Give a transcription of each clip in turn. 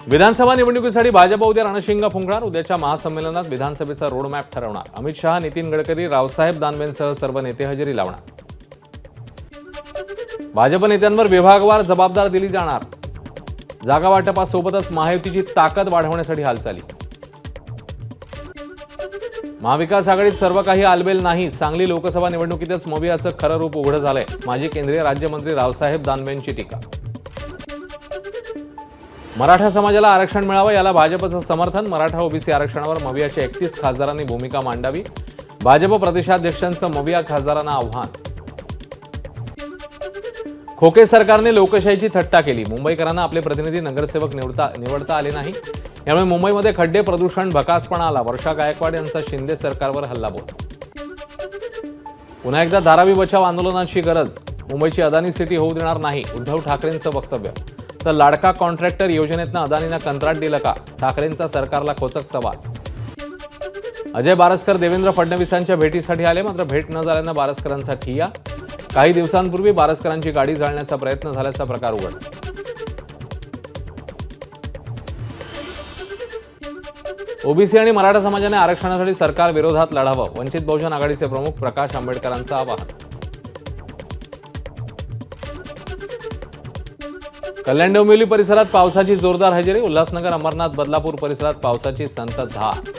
विधानसभा निवडणुकीसाठी भाजप उद्या रणशिंग फुंकणार। उद्याच्या महासंमेलनात विधानसभेचा रोडमॅप ठरवणार। अमित शहा, नितीन गडकरी, रावसाहेब दानवेंसह सर्व नेते हजेरी लावणार। भाजप नेत्यांवर विभागवार जबाबदार दिली जाणार। जागा वाटपासोबतच महायुतीची ताकद वाढवण्यासाठी हालचाली। महाविकास आघाडीत सर्व काही आलबेल नाही। सांगली लोकसभा निवडणुकीतच मवियाचं खरं रूप उघड झालंय। माजी केंद्रीय राज्यमंत्री रावसाहेब दानवेंची टीका। मराठा समाजाला आरक्षण मिळावं याला भाजपचं समर्थन। मराठा ओबीसी आरक्षणावर मवियाच्या 31 खासदारांनी भूमिका मांडावी। भाजप प्रदेशाध्यक्षांचं मविया खासदारांना आव्हान। खोके सरकारने लोकशाहीची थट्टा केली। मुंबईकरांना आपले प्रतिनिधी नगरसेवक निवडता आले नाही। यामुळे मुंबईमध्ये खड्डे, प्रदूषण, भकासपणा आला। वर्षा गायकवाड यांचा शिंदे सरकारवर हल्लाबोल। पुन्हा एकदा धारावी बचाव आंदोलनाची गरज। मुंबईची अदानी सिटी होऊ देणार नाही, उद्धव ठाकरेंचं वक्तव्य। तर लाडका कॉन्ट्रॅक्टर योजनेतनं अदानींना कंत्राट दिलं का? ठाकरेंचा सरकारला खोचक सवाल। अजय बारसकर देवेंद्र फडणवीसांच्या भेटीसाठी आले, मात्र भेट न झाल्यानं बारसकरांचा ठिय्या। काही दिवसांपूर्वी बारसकरांची गाडी जाळण्याचा प्रयत्न झाल्याचा प्रकार उघडला। ओबीसी आणि मराठा समाजाने आरक्षणासाठी सरकार विरोधात लढावं। वंचित बहुजन आघाडीचे प्रमुख प्रकाश आंबेडकरांचं आवाहन। कल्याण डोंबिवली परिसरात पावसाची जोरदार हजेरी। उल्हासनगर, अमरनाथ, बदलापूर परिसरात पावसाची संततधार।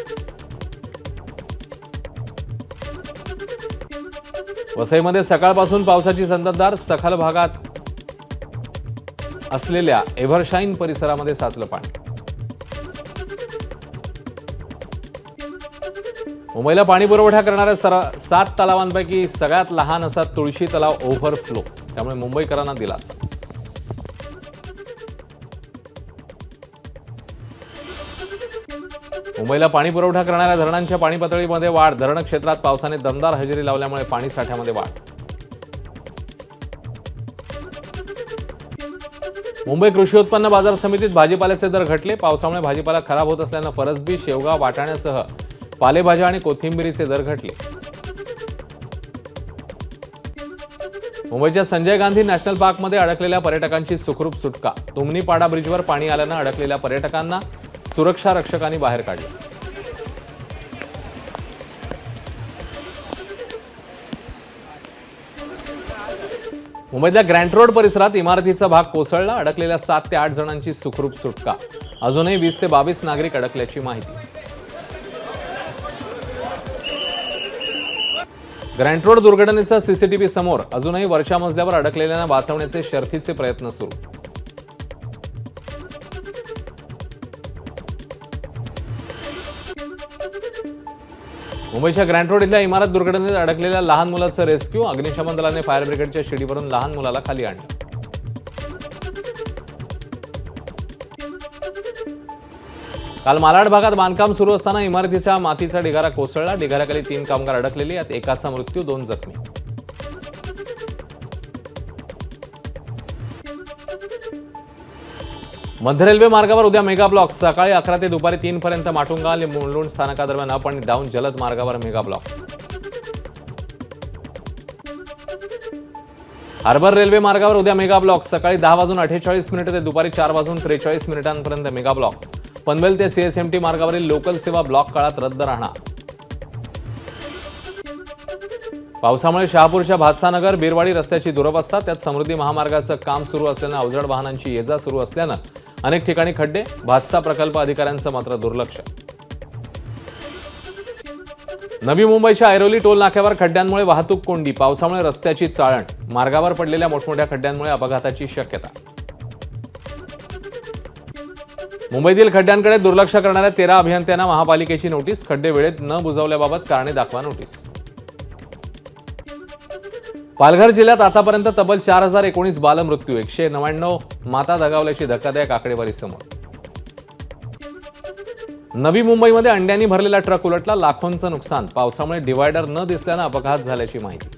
वसईमध्ये सकाळपासून पावसाची संततधार। सखल भागात असलेल्या एव्हरशाईन परिसरामध्ये साचलं पाणी। मुंबईला पाणी पुरवठा करणाऱ्या 7 तलावांपैकी सगळ्यात लहान असा तुळशी तलाव ओव्हरफ्लो, त्यामुळे मुंबईकरांना दिलासा। मुंबईला पाणी पुरवठा करणाऱ्या धरणांच्या पाणी पातळीमध्ये वाढ। धरण क्षेत्रात पावसाने दमदार हजेरी लावल्यामुळे पाणी साठ्यामध्ये वाढ। मुंबई कृषी उत्पन्न बाजार समितीत भाजीपाल्याचे दर घटले। पावसामुळे भाजीपाला खराब होत असल्यानं फरसबी, शेवगा, वाटाण्यासह पालेभाज्या आणि कोथिंबिरीचे दर घटले। मुंबईच्या संजय गांधी नॅशनल पार्कमध्ये अडकलेल्या पर्यटकांची सुखरूप सुटका। तुमनीपाडा ब्रिजवर पाणी आल्यानं अडकलेल्या पर्यटकांना सुरक्षा रक्षकांनी बाहेर काढले। मुंबईतल्या ग्रँट रोड परिसरात इमारतीचा भाग कोसळला। अडकलेल्या 7 ते 8 जणांची सुखरूप सुटका। अजूनही 20 ते 22 नागरिक अडकल्याची माहिती। ग्रँट रोड दुर्घटनेचा सीसीटीव्ही समोर। अजूनही वरच्या मजल्यावर अडकलेल्यांना वाचवण्याचे शर्थीचे प्रयत्न सुरू। मुंबईच्या ग्रँट रोड इथल्या इमारत दुर्घटनेत अडकलेल्या लहान मुलाचं रेस्क्यू। अग्निशमन दलाने फायर ब्रिगेडच्या शिडीवरून लहान मुलाला खाली आणलं। काल मालाड भागात बांधकाम सुरू असताना इमारतीच्या मातीचा ढिगारा कोसळला। ढिगाऱ्याखाली 3 कामगार अडकलेले, यात एकाचा मृत्यू, 2 जखमी। मध्य रेल्वे मार्गावर उद्या मेगा ब्लॉक। सकाळी 11 ते दुपारी 3 पर्यंत माटुंगा आणि मुलुंड स्थानकादरम्यान अप आणि डाऊन जलद मार्गावर मेगा ब्लॉक। हार्बर रेल्वे मार्गावर उद्या मेगा ब्लॉक। सकाळी 10:48 ते दुपारी 4:43 मेगा ब्लॉक। पनवेल ते सीएसएमटी मार्गावरील लोकल सेवा ब्लॉक काळात रद्द राहणार। पावसामुळे शहापूरच्या भातसानगर बिरवाडी रस्त्याची दुरवस्था। त्यात समृद्धी महामार्गाचं काम सुरू असल्यानं अवजड वाहनांची ये-जा सुरू असल्यानं अनेक ठिकाणी खड्डे। भातसा प्रकल्प अधिकाऱ्यांचं मात्र दुर्लक्ष। नवी मुंबईच्या ऐरोली टोल नाक्यावर खड्ड्यांमुळे वाहतूक कोंडी। पावसामुळे रस्त्याची चाळण। मार्गावर पडलेल्या मोठमोठ्या खड्ड्यांमुळे अपघाताची शक्यता। मुंबईतील खड्ड्यांकडे दुर्लक्ष करणाऱ्या 13 अभियंत्यांना महापालिकेची नोटीस। खड्डे वेळेत न बुजवल्याबाबत कारणे दाखवा नोटीस। पालघर जिल्ह्यात आतापर्यंत तब्बल 4019 बालमृत्यू, 199 माता दगावल्याची धक्कादायक आकडेवारी समोर। नवी मुंबईमध्ये अंड्यांनी भरलेला ट्रक उलटला, लाखोंचं नुकसान। पावसामुळे डिव्हायडर न दिसल्यानं अपघात झाल्याची माहिती।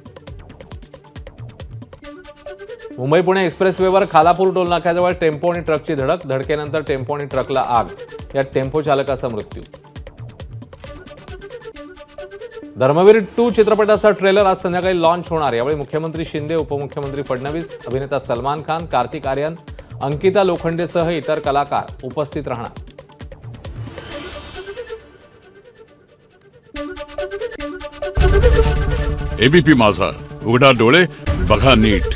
मुंबई पुणे एक्सप्रेसवेवर खालापूर टोल नाक्याजवळ टेम्पो आणि ट्रकची धडक। धडकेनंतर टेम्पो आणि ट्रकला आग, यात टेम्पो चालकाचा मृत्यू। धर्मवीर 2 चित्रपटाचा ट्रेलर आज संध्याकाळी लॉन्च होणार। यावेळी मुख्यमंत्री शिंदे, उपमुख्यमंत्री फडणवीस, अभिनेता सलमान खान, कार्तिक आर्यन, अंकिता लोखंडेसह इतर कलाकार उपस्थित राहणार. एबीपी माझा, उघडा डोळे बघा नीट.